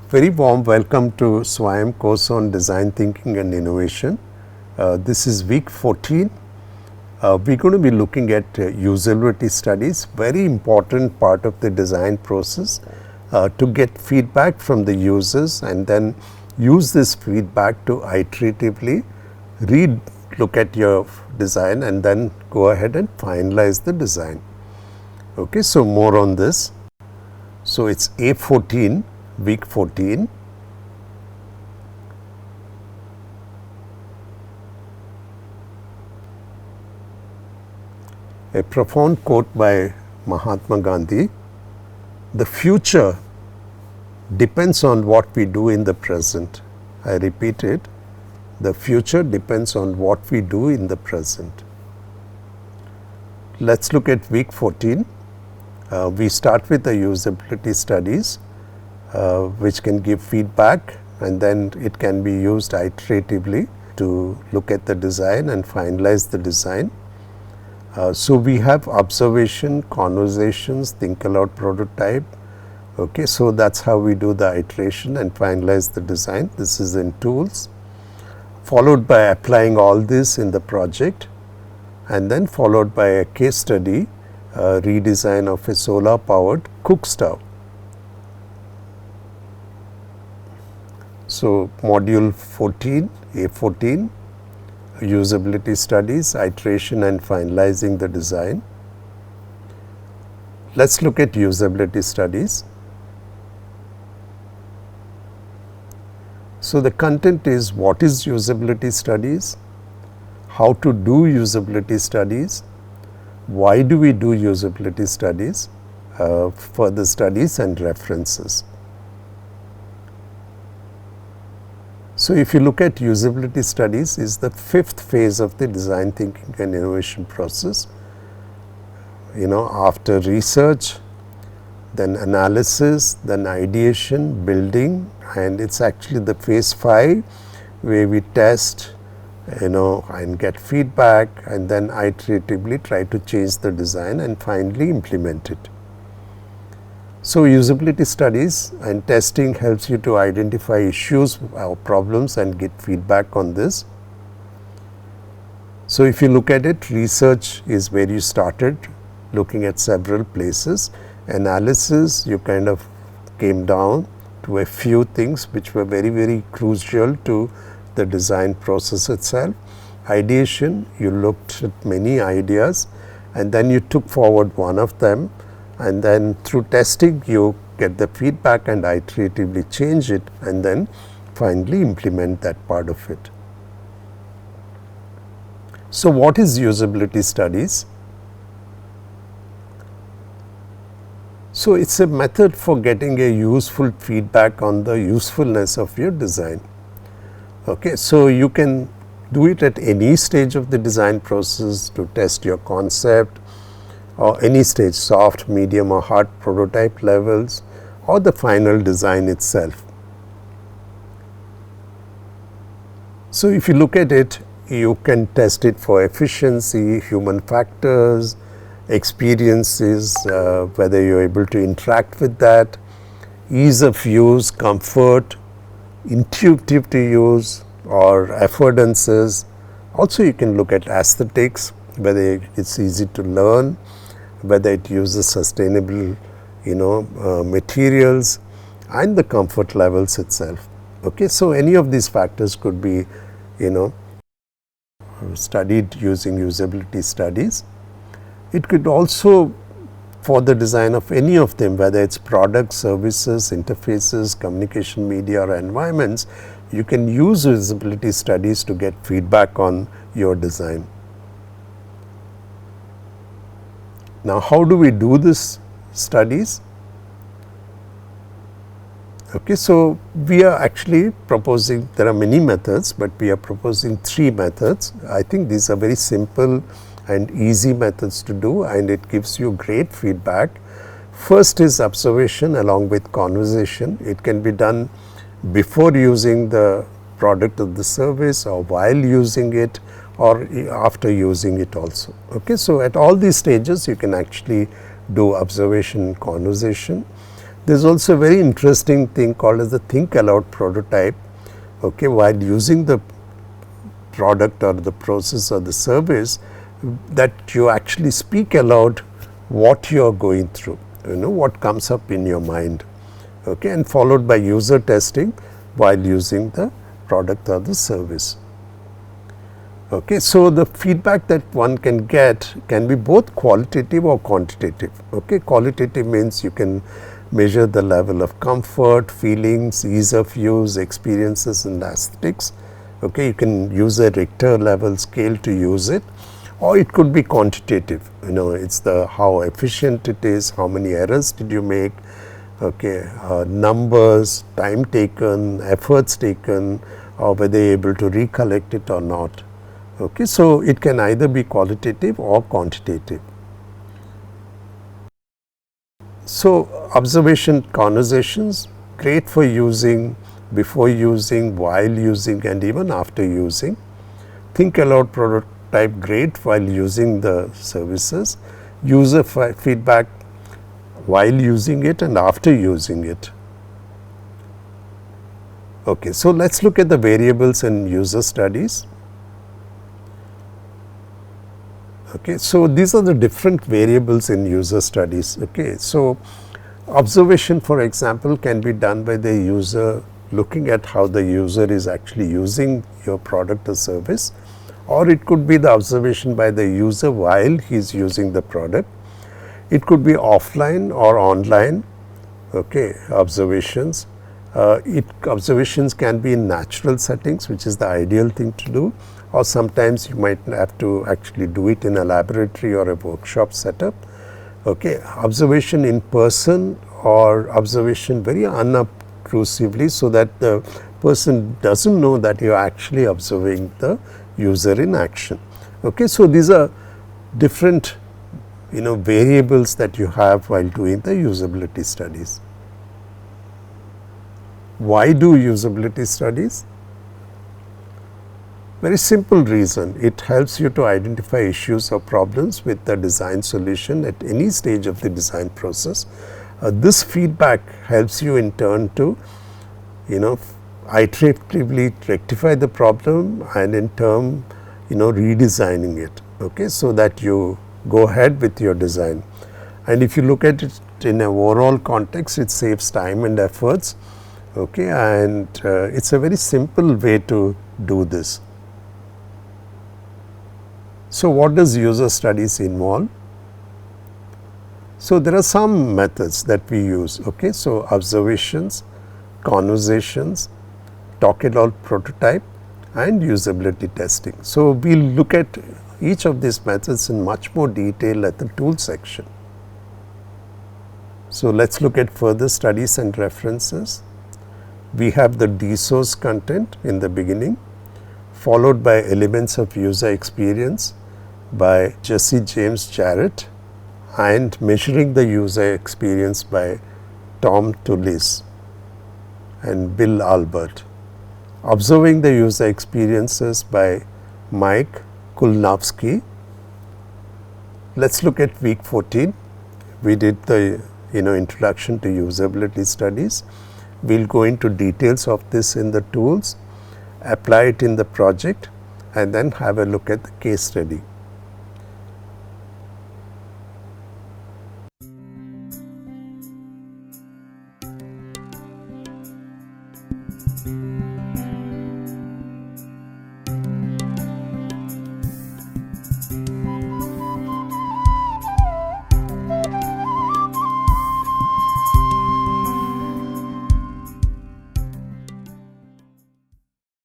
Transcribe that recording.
Very warm welcome to SWAYAM course on Design Thinking and Innovation. This is week 14. We're going to be looking at usability studies, very important part of the design process to get feedback from the users and then use this feedback to iteratively look at your design and then go ahead and finalize the design. Okay, so more on this. So it's A14. Week 14. A profound quote by Mahatma Gandhi: "The future depends on what we do in the present." I repeat it, the future depends on what we do in the present. Let's look at week 14. We start with the usability studies. Which can give feedback and then it can be used iteratively to look at the design and finalize the design. So we have observation, conversations, think aloud, prototype. Okay, so that's how we do the iteration and finalize the design. This is in tools, followed by applying all this in the project, and then followed by a case study, redesign of a solar powered cook stove. So, module 14, A14, usability studies, iteration and finalizing the design. Let's look at usability studies. So, the content is what is usability studies, how to do usability studies, why do we do usability studies, further studies and references. So, if you look at usability studies, is the fifth phase of the design thinking and innovation process. After research, then analysis, then ideation, building, and it's actually the phase 5 where we test, and get feedback and then iteratively try to change the design and finally implement it. So, usability studies and testing helps you to identify issues or problems and get feedback on this. So, if you look at it, research is where you started looking at several places. Analysis, you kind of came down to a few things which were very, very crucial to the design process itself. Ideation, you looked at many ideas and then you took forward one of them. And then through testing you get the feedback and iteratively change it and then finally implement that part of it. So, what is usability studies? So, it's a method for getting a useful feedback on the usefulness of your design. Okay, so you can do it at any stage of the design process to test your concept, or any stage, soft, medium or hard prototype levels, or the final design itself. So, if you look at it, you can test it for efficiency, human factors, experiences, whether you are able to interact with that, ease of use, comfort, intuitive to use or affordances. Also you can look at aesthetics, whether it's easy to learn, whether it uses sustainable materials and the comfort levels itself. Okay, so any of these factors could be studied using usability studies. It could also, for the design of any of them, whether it's products, services, interfaces, communication media or environments, you can use usability studies to get feedback on your design. Now, how do we do this studies? Okay, so we are actually proposing, there are many methods, but we are proposing 3 methods. I think these are very simple and easy methods to do and it gives you great feedback. First is observation along with conversation. It can be done before using the product or the service or while using it or after using it also. Okay, so at all these stages you can actually do observation, conversation. There's also a very interesting thing called as the think aloud prototype. Okay, while using the product or the process or the service, that you actually speak aloud what you are going through, what comes up in your mind, okay, and followed by user testing while using the product or the service. Okay, so the feedback that one can get can be both qualitative or quantitative. Okay, qualitative means you can measure the level of comfort, feelings, ease of use, experiences and aesthetics. Okay, you can use a Richter level scale to use it, or it could be quantitative. It's the how efficient it is, how many errors did you make, okay, numbers, time taken, efforts taken, or whether you're able to recollect it or not. Okay, so it can either be qualitative or quantitative. So observation conversations, great for using, before using, while using and even after using. Think aloud prototype, great while using the services. User feedback while using it and after using it. Okay, so let's look at the variables in user studies. Okay, so these are the different variables in user studies. Okay, so observation, for example, can be done by the user looking at how the user is actually using your product or service, or it could be the observation by the user while he is using the product. It could be offline or online, okay, observations. Observations can be in natural settings, which is the ideal thing to do, or sometimes you might have to actually do it in a laboratory or a workshop setup. Okay, observation in person or observation very unobtrusively, so that the person doesn't know that you are actually observing the user in action. Okay, so these are different variables that you have while doing the usability studies. Why do usability studies? Very simple reason. It helps you to identify issues or problems with the design solution at any stage of the design process. This feedback helps you in turn to iteratively rectify the problem and in turn redesigning it, okay, so that you go ahead with your design. And if you look at it in an overall context, it saves time and efforts, okay, and it's a very simple way to do this. So what does user studies involve? So there are some methods that we use, okay, so observations, conversations, talk aloud prototype and usability testing. So we'll look at each of these methods in much more detail at the tool section. So let's look at further studies and references. We have the DSOS content in the beginning, followed by elements of user experience by Jesse James Garrett and measuring the user experience by Tom Tullis and Bill Albert. Observing the user experiences by Mike Kulnowski. Let's look at week 14. We did the introduction to usability studies. We'll go into details of this in the tools, apply it in the project, and then have a look at the case study.